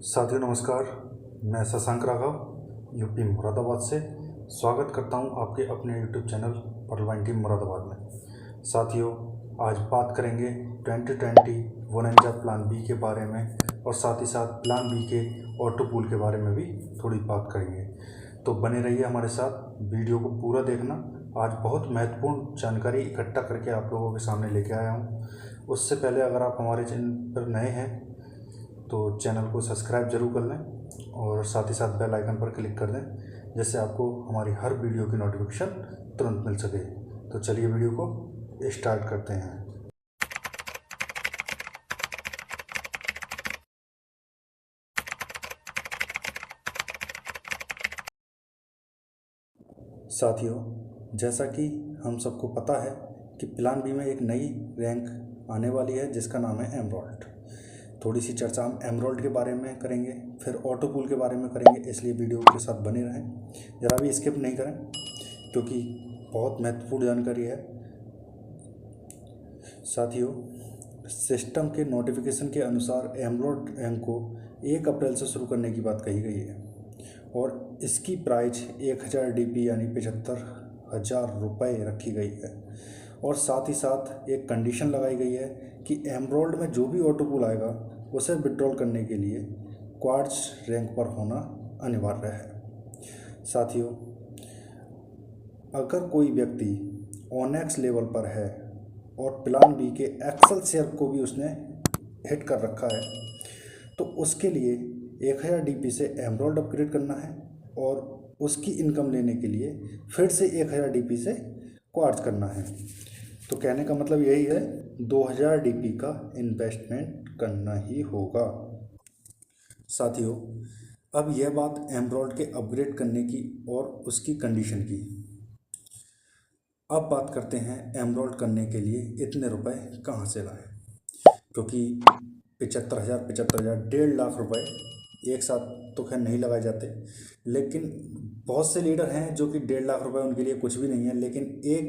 साथियों नमस्कार। मैं शशांक राघव यूपी मुरादाबाद से स्वागत करता हूं आपके अपने यूट्यूब चैनल पर्लवाइन टीम मुरादाबाद में। साथियों आज बात करेंगे 2020 वोनेंजा प्लान बी के बारे में और साथ ही साथ प्लान बी के ऑटो पूल के बारे में भी थोड़ी बात करेंगे। तो बने रहिए हमारे साथ, वीडियो को पूरा देखना। आज बहुत महत्वपूर्ण जानकारी इकट्ठा करके आप लोगों के सामने लेके आया हूँ। उससे पहले अगर आप हमारे चैनल पर नए हैं तो चैनल को सब्सक्राइब जरूर कर लें और साथ ही साथ बेल आइकन पर क्लिक कर दें, जिससे आपको हमारी हर वीडियो की नोटिफिकेशन तुरंत मिल सके। तो चलिए वीडियो को स्टार्ट करते हैं। साथियों जैसा कि हम सबको पता है कि प्लान बी में एक नई रैंक आने वाली है जिसका नाम है एमरॉल्ड। थोड़ी सी चर्चा हम एमरॉल्ड के बारे में करेंगे, फिर ऑटो पूल के बारे में करेंगे, इसलिए वीडियो के साथ बने रहें। ज़रा भी स्किप नहीं करें क्योंकि बहुत महत्वपूर्ण जानकारी है। साथियों सिस्टम के नोटिफिकेशन के अनुसार एमरॉल्ड रैंक को 1 अप्रैल से शुरू करने की बात कही गई है और इसकी प्राइस 1000 DP यानी 75,000 रुपये रखी गई है। और साथ ही साथ एक कंडीशन लगाई गई है कि एमरॉल्ड में जो भी ऑटो पूल आएगा उसे विड्रॉल करने के लिए क्वार्ट्ज रैंक पर होना अनिवार्य है। साथियों अगर कोई व्यक्ति ऑनेक्स लेवल पर है और प्लान बी के एक्सेलसियर को भी उसने हिट कर रखा है तो उसके लिए 1000 DP से एमरॉल्ड अपग्रेड करना है और उसकी इनकम लेने के लिए फिर से 1000 DP से क्वार्ट्ज करना है। तो कहने का मतलब यही है 2000 DP का इन्वेस्टमेंट करना ही होगा। साथियों अब यह बात एमरॉल्ड के अपग्रेड करने की और उसकी कंडीशन की। अब बात करते हैं एमरॉल्ड करने के लिए इतने रुपए कहाँ से लाएं, क्योंकि 75,000 1.5 लाख रुपए एक साथ तो खैर नहीं लगाए जाते, लेकिन बहुत से लीडर हैं जो कि 1.5 लाख रुपए उनके लिए कुछ भी नहीं है, लेकिन एक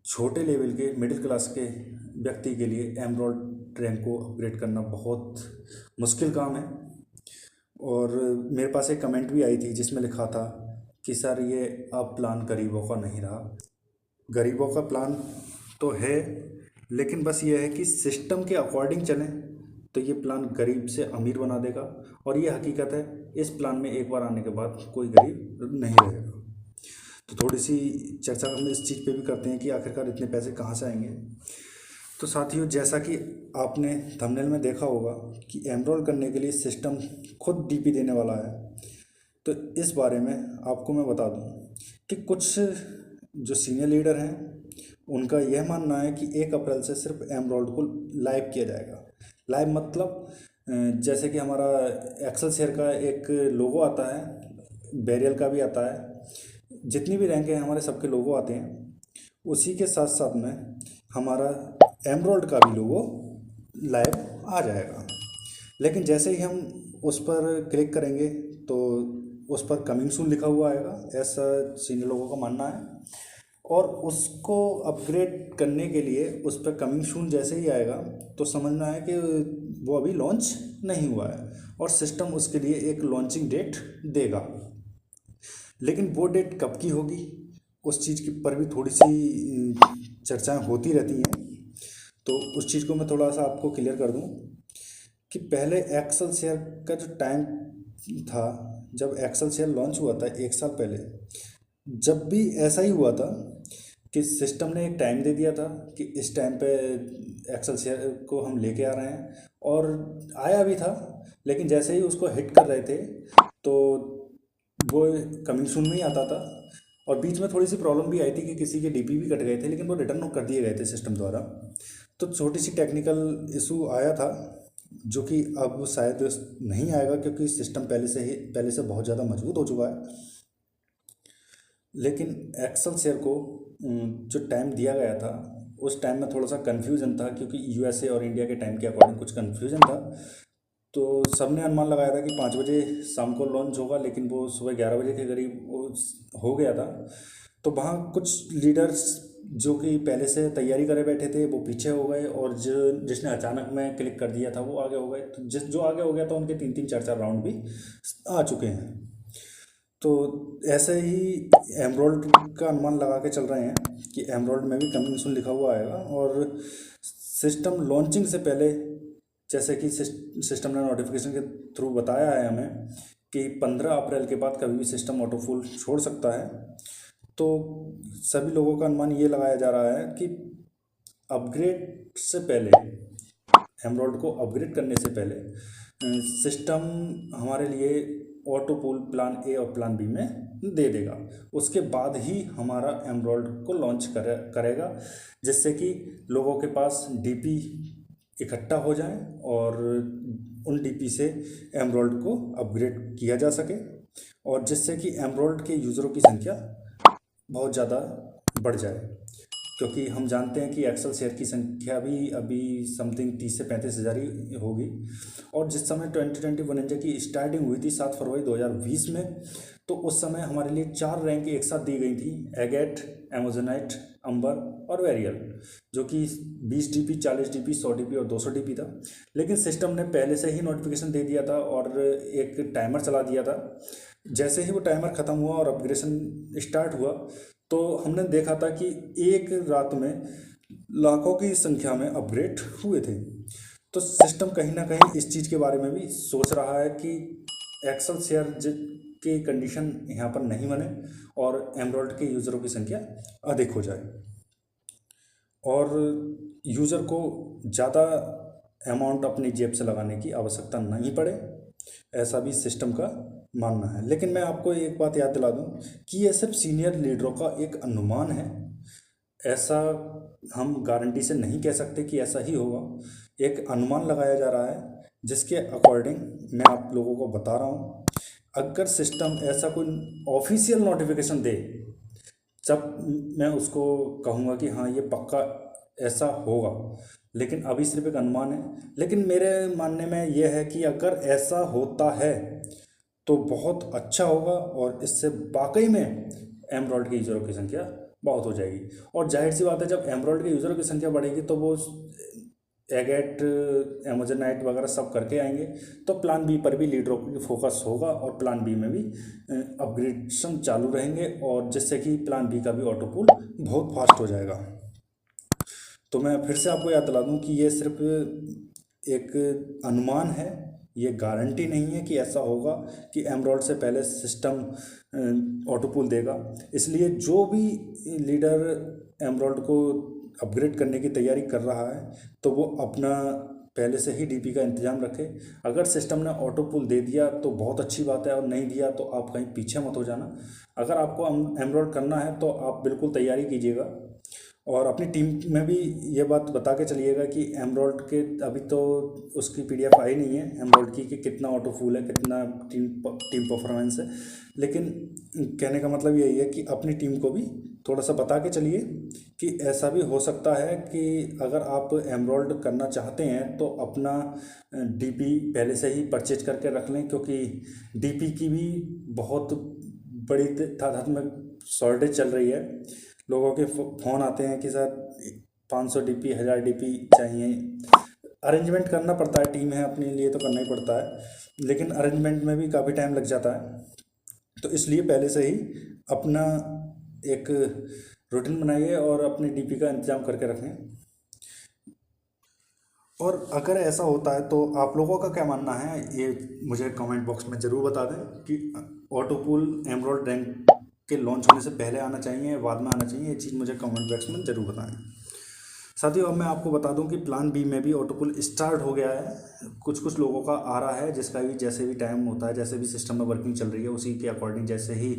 छोटे लेवल के मिडिल क्लास के व्यक्ति के लिए एमरॉल्ड रैंक को अपग्रेड करना बहुत मुश्किल काम है। और मेरे पास एक कमेंट भी आई थी जिसमें लिखा था कि सर ये अब प्लान गरीबों का नहीं रहा। गरीबों का प्लान तो है, लेकिन बस ये है कि सिस्टम के अकॉर्डिंग चलें तो ये प्लान गरीब से अमीर बना देगा। और ये हकीकत है, इस प्लान में एक बार आने के बाद कोई गरीब नहीं रहेगा। तो थोड़ी सी चर्चा हम इस चीज़ पे भी करते हैं कि आखिरकार इतने पैसे कहाँ से आएंगे। तो साथियों जैसा कि आपने थंबनेल में देखा होगा कि एनरोल करने के लिए सिस्टम खुद DP देने वाला है। तो इस बारे में आपको मैं बता दूं कि कुछ जो सीनियर लीडर हैं उनका यह मानना है कि 1 अप्रैल से सिर्फ एमरॉल्ड को लाइव किया जाएगा। लाइव मतलब जैसे कि हमारा एक्सेलसियर का एक लोगो आता है, बेरियल का भी आता है, जितनी भी रैंक हैं हमारे सबके लोगो आते हैं, उसी के साथ साथ में हमारा एमरॉल्ड का भी लोगो लाइव आ जाएगा। लेकिन जैसे ही हम उस पर क्लिक करेंगे तो उस पर कमिंग सून लिखा हुआ आएगा, ऐसा सीनियर लोगों का मानना है। और उसको अपग्रेड करने के लिए उस पर कमिंग सून जैसे ही आएगा तो समझना है कि वो अभी लॉन्च नहीं हुआ है और सिस्टम उसके लिए एक लॉन्चिंग डेट देगा। लेकिन वो डेट कब की होगी उस चीज़ की पर भी थोड़ी सी चर्चाएं होती रहती हैं। तो उस चीज़ को मैं थोड़ा सा आपको क्लियर कर दूं कि पहले एक्सेलसियर का जो टाइम था, जब एक्सेलसियर लॉन्च हुआ था 1 साल पहले, जब भी ऐसा ही हुआ था कि सिस्टम ने एक टाइम दे दिया था कि इस टाइम पे एक्सेलसियर को हम लेके आ रहे हैं, और आया भी था। लेकिन जैसे ही उसको हिट कर रहे थे तो वो कमिंग सून में ही आता था। और बीच में थोड़ी सी प्रॉब्लम भी आई थी कि किसी के DP भी कट गए थे, लेकिन वो रिटर्न कर दिए गए थे सिस्टम द्वारा। तो छोटी सी टेक्निकल इशू आया था जो कि अब शायद नहीं आएगा क्योंकि सिस्टम पहले से बहुत ज़्यादा मजबूत हो चुका है। लेकिन एक्सेलसियर को जो टाइम दिया गया था उस टाइम में थोड़ा सा कन्फ्यूज़न था, क्योंकि USA और इंडिया के टाइम के अकॉर्डिंग कुछ कन्फ्यूज़न था। तो सबने अनुमान लगाया था कि 5 बजे शाम को लॉन्च होगा, लेकिन वो सुबह 11 बजे के करीब वो हो गया था। तो वहाँ कुछ लीडर्स जो कि पहले से तैयारी करे बैठे थे वो पीछे हो गए, और जो जिसने अचानक में क्लिक कर दिया था वो आगे हो गए। तो जो आगे हो गया था उनके 3-3 4-4 राउंड भी आ चुके हैं। तो ऐसे ही एमरोल्ड का अनुमान लगा के चल रहे हैं कि एमरोल्ड में भी कमिंग सून लिखा हुआ आएगा। और सिस्टम लॉन्चिंग से पहले, जैसे कि सिस्टम ने नोटिफिकेशन के थ्रू बताया है हमें कि 15 अप्रैल के बाद कभी भी सिस्टम ऑटो फुल छोड़ सकता है। तो सभी लोगों का अनुमान ये लगाया जा रहा है कि अपग्रेड से पहले, एमरोल्ड को अपग्रेड करने से पहले सिस्टम हमारे लिए ऑटो पूल प्लान ए और प्लान बी में दे देगा। उसके बाद ही हमारा एमरोल्ड को लॉन्च करेगा, जिससे कि लोगों के पास डीपी इकट्ठा हो जाए और उन डीपी से एमरोल्ड को अपग्रेड किया जा सके, और जिससे कि एमरोल्ड के यूज़रों की संख्या बहुत ज़्यादा बढ़ जाए। क्योंकि हम जानते हैं कि एक्सेल शेयर की संख्या भी अभी समथिंग 30 से 35 हज़ार ही होगी। और जिस समय 2021 इंजन की स्टार्टिंग हुई थी 7 फरवरी 2020 में, तो उस समय हमारे लिए 4 रैंक एक साथ दी गई थी, एगेट, एमोजोनाइट, अंबर और वेरियल, जो कि 20 डीपी, 40 डीपी, 100 डीपी और 200 डीपी था। लेकिन सिस्टम ने पहले से ही नोटिफिकेशन दे दिया था और एक टाइमर चला दिया था। जैसे ही वो टाइमर ख़त्म हुआ और अपग्रेडेशन स्टार्ट हुआ, तो हमने देखा था कि एक रात में लाखों की संख्या में अपग्रेड हुए थे। तो सिस्टम कहीं ना कहीं इस चीज़ के बारे में भी सोच रहा है कि एक्सेल शेयर की कंडीशन यहाँ पर नहीं बने और एमरोल्ड के यूज़रों की संख्या अधिक हो जाए और यूज़र को ज़्यादा अमाउंट अपनी जेब से लगाने की आवश्यकता नहीं पड़े, ऐसा भी सिस्टम का मानना है। लेकिन मैं आपको एक बात याद दिला दूं कि ये सिर्फ सीनियर लीडरों का एक अनुमान है, ऐसा हम गारंटी से नहीं कह सकते कि ऐसा ही होगा। एक अनुमान लगाया जा रहा है जिसके अकॉर्डिंग मैं आप लोगों को बता रहा हूँ। अगर सिस्टम ऐसा कोई ऑफिशियल नोटिफिकेशन दे, जब मैं उसको कहूँगा कि हाँ ये पक्का ऐसा होगा। लेकिन अभी सिर्फ एक अनुमान है। लेकिन मेरे मानने में यह है कि अगर ऐसा होता है तो बहुत अच्छा होगा और इससे वाकई में एमरोल्ड के यूज़रों की संख्या बहुत हो जाएगी। और जाहिर सी बात है, जब एमरोल्ड के यूज़रों की संख्या बढ़ेगी तो वो एगेट, एमोजोनाइट वगैरह सब करके आएंगे, तो प्लान बी पर भी लीडरों की फोकस होगा और प्लान बी में भी अपग्रेडेशन चालू रहेंगे, और जिससे कि प्लान बी का भी ऑटो पूल बहुत फास्ट हो जाएगा। तो मैं फिर से आपको याद दिला दूं कि ये सिर्फ एक अनुमान है, ये गारंटी नहीं है कि ऐसा होगा कि एमरोल्ड से पहले सिस्टम ऑटो पूल देगा। इसलिए जो भी लीडर एमरोल्ड को अपग्रेड करने की तैयारी कर रहा है तो वो अपना पहले से ही डीपी का इंतज़ाम रखे। अगर सिस्टम ने ऑटो पुल दे दिया तो बहुत अच्छी बात है, और नहीं दिया तो आप कहीं पीछे मत हो जाना। अगर आपको एमरोल्ड करना है तो आप बिल्कुल तैयारी कीजिएगा, और अपनी टीम में भी ये बात बता के चलिएगा कि एमरोल्ड के अभी तो उसकी पीडीएफ आई नहीं है एमरोल्ड की कि कितना ऑटो फूल है, कितना टीम परफॉर्मेंस है। लेकिन कहने का मतलब यही है कि अपनी टीम को भी थोड़ा सा बता के चलिए कि ऐसा भी हो सकता है कि अगर आप एमरोल्ड करना चाहते हैं तो अपना डीपी पहले से ही परचेज करके रख लें, क्योंकि डीपी की भी बहुत बड़ी तादाद में शॉर्टेज चल रही है। लोगों के फ़ोन आते हैं कि सर 500 डीपी, 1000 डीपी चाहिए। अरेंजमेंट करना पड़ता है, टीम है अपने लिए तो करना ही पड़ता है, लेकिन अरेंजमेंट में भी काफ़ी टाइम लग जाता है। तो इसलिए पहले से ही अपना एक रूटीन बनाइए और अपने डीपी का इंतज़ाम करके रखें। और अगर ऐसा होता है तो आप लोगों का क्या मानना है ये मुझे कमेंट बॉक्स में ज़रूर बता दें कि ऑटो पूल एमरोल्ड रैंक के लॉन्च होने से पहले आना चाहिए, बाद में आना चाहिए। ये चीज़ मुझे कमेंट बॉक्स में ज़रूर बताएं। साथियों, अब मैं आपको बता दूं कि प्लान बी में भी ऑटो पुल स्टार्ट हो गया है। कुछ लोगों का आ रहा है, जिसका भी जैसे भी टाइम होता है, जैसे भी सिस्टम में वर्किंग चल रही है उसी के अकॉर्डिंग जैसे ही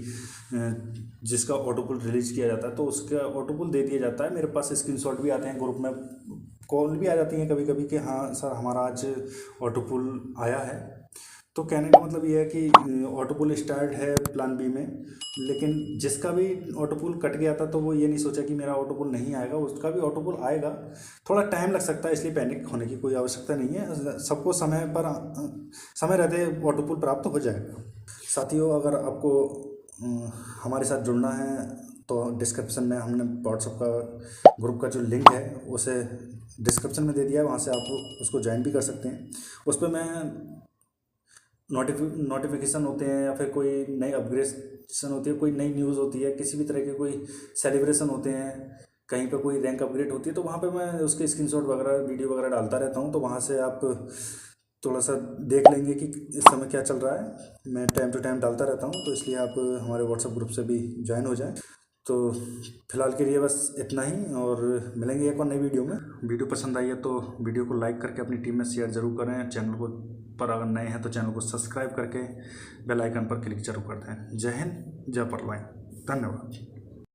जिसका ऑटो पुल रिलीज़ किया जाता है तो उसका ऑटो पुल दे दिया जाता है। मेरे पास स्क्रीनशॉट भी आते हैं, ग्रुप में कॉल भी आ जाती हैं कभी कभी कि हाँ सर हमारा आज ऑटो पुल आया है। तो कहने का मतलब ये है कि ऑटो पुल स्टार्ट है प्लान बी में, लेकिन जिसका भी ऑटो पुल कट गया था तो वो ये नहीं सोचा कि मेरा ऑटो पुल नहीं आएगा, उसका भी ऑटो पुल आएगा। थोड़ा टाइम लग सकता है, इसलिए पैनिक होने की कोई आवश्यकता नहीं है। सबको समय रहते ऑटो पुल प्राप्त हो जाएगा। साथियों, अगर आपको हमारे साथ जुड़ना है तो डिस्क्रिप्शन में हमने व्हाट्सएप का ग्रुप का जो लिंक है उसे डिस्क्रिप्शन में दे दिया है, वहाँ से आप उसको ज्वाइन भी कर सकते हैं। उस पर मैं नोटिफिकेशन होते हैं या फिर कोई नई अपग्रेडेशन होती है, कोई नई न्यूज़ होती है, किसी भी तरह के कोई सेलिब्रेशन होते हैं, कहीं पे कोई रैंक अपग्रेड होती है, तो वहाँ पे मैं उसके स्क्रीनशॉट वगैरह वीडियो वगैरह डालता रहता हूँ। तो वहाँ से आप थोड़ा सा देख लेंगे कि इस समय क्या चल रहा है। मैं टाइम टू टाइम डालता रहता हूँ, तो इसलिए आप हमारे व्हाट्सएप ग्रुप से भी ज्वाइन हो जाएं। तो फिलहाल के लिए बस इतना ही, और मिलेंगे एक और नई वीडियो में। वीडियो पसंद आई है तो वीडियो को लाइक करके अपनी टीम में शेयर ज़रूर करें। चैनल को पर अगर नए हैं तो चैनल को सब्सक्राइब करके बेल आइकन पर क्लिक जरूर कर दें। जय हिंद, जय परवाइन, धन्यवाद।